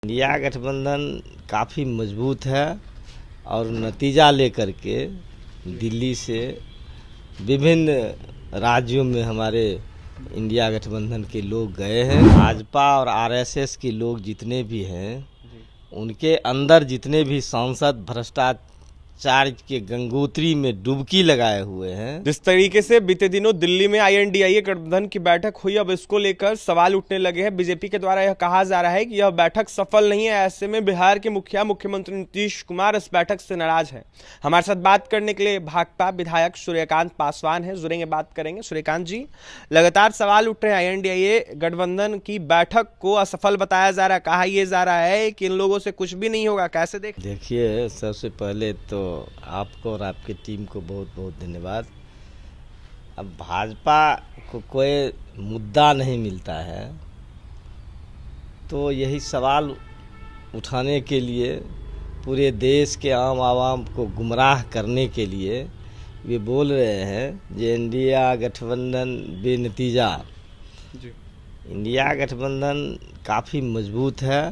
India गठबंधन काफ़ी मजबूत है और नतीजा लेकर के दिल्ली से विभिन्न राज्यों में हमारे इंडिया गठबंधन के लोग गए हैं। भाजपा और आरएसएस के लोग जितने भी हैं उनके अंदर जितने भी सांसद भ्रष्टाचार के गंगोत्री में डुबकी लगाए हुए हैं। जिस तरीके से बीते दिनों दिल्ली में INDIA गठबंधन की बैठक हुई, अब इसको लेकर सवाल उठने लगे हैं। बीजेपी के द्वारा यह कहा जा रहा है कि यह बैठक सफल नहीं है। ऐसे में बिहार के मुख्यमंत्री नीतीश कुमार इस बैठक से नाराज है। हमारे साथ बात करने के लिए भाकपा विधायक सूर्यकांत पासवान है, जुड़ेंगे, बात करेंगे। सूर्यकांत जी, लगातार सवाल उठ रहे हैं। INDIA गठबंधन की बैठक को असफल बताया जा रहा है, कहा यह जा रहा है कि इन लोगों से कुछ भी नहीं होगा। कैसे देखिए, सबसे पहले तो आपको और आपकी टीम को बहुत बहुत धन्यवाद। अब भाजपा को कोई मुद्दा नहीं मिलता है तो यही सवाल उठाने के लिए, पूरे देश के आम आवाम को गुमराह करने के लिए वे बोल रहे हैं कि इंडिया गठबंधन बेनतीजा। इंडिया गठबंधन काफ़ी मजबूत है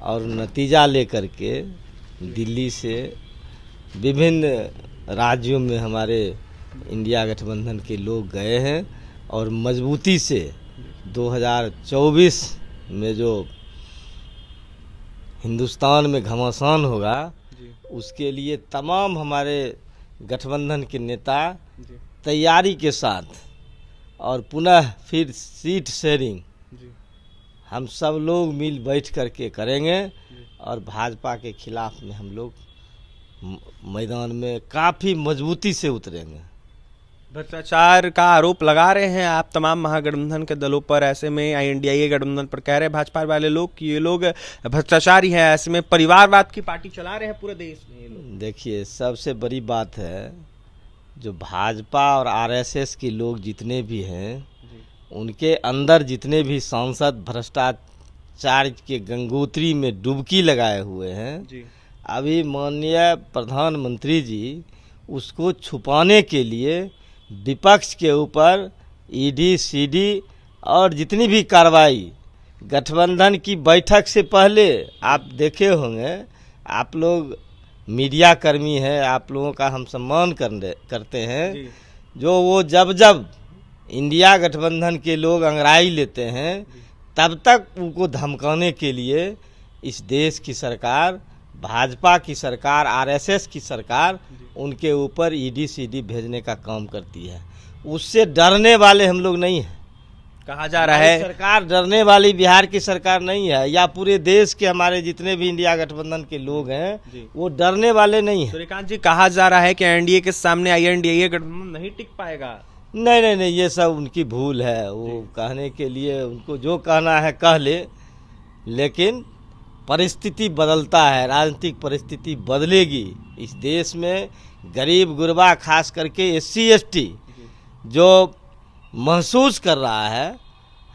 और नतीजा लेकर के दिल्ली से विभिन्न राज्यों में हमारे इंडिया गठबंधन के लोग गए हैं और मजबूती से 2024 में जो हिंदुस्तान में घमासान होगा उसके लिए तमाम हमारे गठबंधन के नेता तैयारी के साथ और पुनः फिर सीट शेयरिंग हम सब लोग मिल बैठ करके करेंगे और भाजपा के खिलाफ में हम लोग मैदान में काफ़ी मजबूती से उतरेंगे। भ्रष्टाचार का आरोप लगा रहे हैं आप तमाम महागठबंधन के दलों पर। ऐसे में INDIA गठबंधन पर कह रहे हैं भाजपा वाले लोग कि ये लोग भ्रष्टाचारी हैं। ऐसे में परिवारवाद की पार्टी चला रहे हैं पूरे देश में ये लोग। देखिए, सबसे बड़ी बात है जो भाजपा और RSS के लोग जितने भी हैं उनके अंदर जितने भी सांसद भ्रष्टाचार के गंगोत्री में डुबकी लगाए हुए हैं। अभी माननीय प्रधानमंत्री जी उसको छुपाने के लिए विपक्ष के ऊपर ED CD और जितनी भी कार्रवाई गठबंधन की बैठक से पहले, आप देखे होंगे, आप लोग मीडिया कर्मी हैं, आप लोगों का हम सम्मान करते हैं, जो वो जब इंडिया गठबंधन के लोग अंगड़ाई लेते हैं तब तक उनको धमकाने के लिए इस देश की सरकार, भाजपा की सरकार, RSS की सरकार उनके ऊपर ED CD भेजने का काम करती है। उससे डरने वाले हम लोग नहीं हैं। कहा जा रहा है सरकार डरने वाली बिहार की सरकार नहीं है, या पूरे देश के हमारे जितने भी इंडिया गठबंधन के लोग हैं वो डरने वाले नहीं हैं। सूर्यकांत जी, कहा जा रहा है कि NDA के सामने INDIA गठबंधन नहीं टिक पाएगा। नहीं, ये सब उनकी भूल है। वो कहने के लिए उनको जो कहना है कह ले, लेकिन परिस्थिति बदलता है, राजनीतिक परिस्थिति बदलेगी। इस देश में गरीब गुरबा, खास करके SC ST जो महसूस कर रहा है,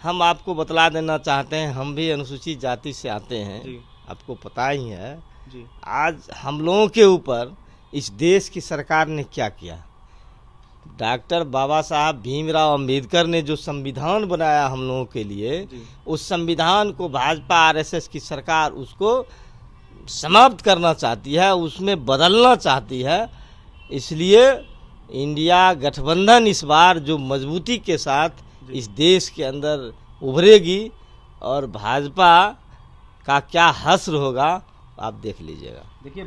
हम आपको बतला देना चाहते हैं, हम भी अनुसूचित जाति से आते हैं, आपको पता ही है। आज हम लोगों के ऊपर इस देश की सरकार ने क्या किया। डॉक्टर बाबा साहब भीमराव अंबेडकर ने जो संविधान बनाया हम लोगों के लिए, उस संविधान को भाजपा RSS की सरकार उसको समाप्त करना चाहती है, उसमें बदलना चाहती है। इसलिए इंडिया गठबंधन इस बार जो मजबूती के साथ इस देश के अंदर उभरेगी और भाजपा का क्या हश्र होगा आप देख लीजिएगा। देखिए,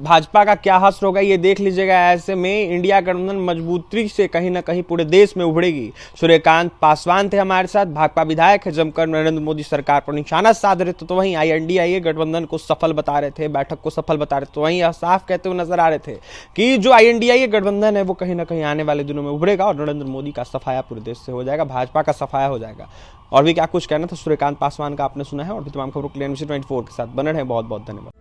भाजपा का क्या हश्र होगा ये देख लीजिएगा। ऐसे में इंडिया गठबंधन मजबूती से कहीं ना कहीं पूरे देश में उभरेगी। सूर्यकांत पासवान थे हमारे साथ, भाकपा विधायक है, जमकर नरेंद्र मोदी सरकार पर निशाना साध रहे थे, तो वहीं INDIA गठबंधन को सफल बता रहे थे, बैठक को सफल बता रहे थे, तो वहीं साफ कहते हुए नजर आ रहे थे कि जो INDIA गठबंधन है वो कहीं ना कहीं आने वाले दिनों में उभरेगा और नरेंद्र मोदी का सफाया पूरे देश से हो जाएगा, भाजपा का सफाया हो जाएगा। और भी क्या कुछ कहना था सूर्यकांत पासवान का आपने सुना है। और भी तमाम खबरों के लिए NBC 24 के साथ बने रहें। बहुत बहुत धन्यवाद।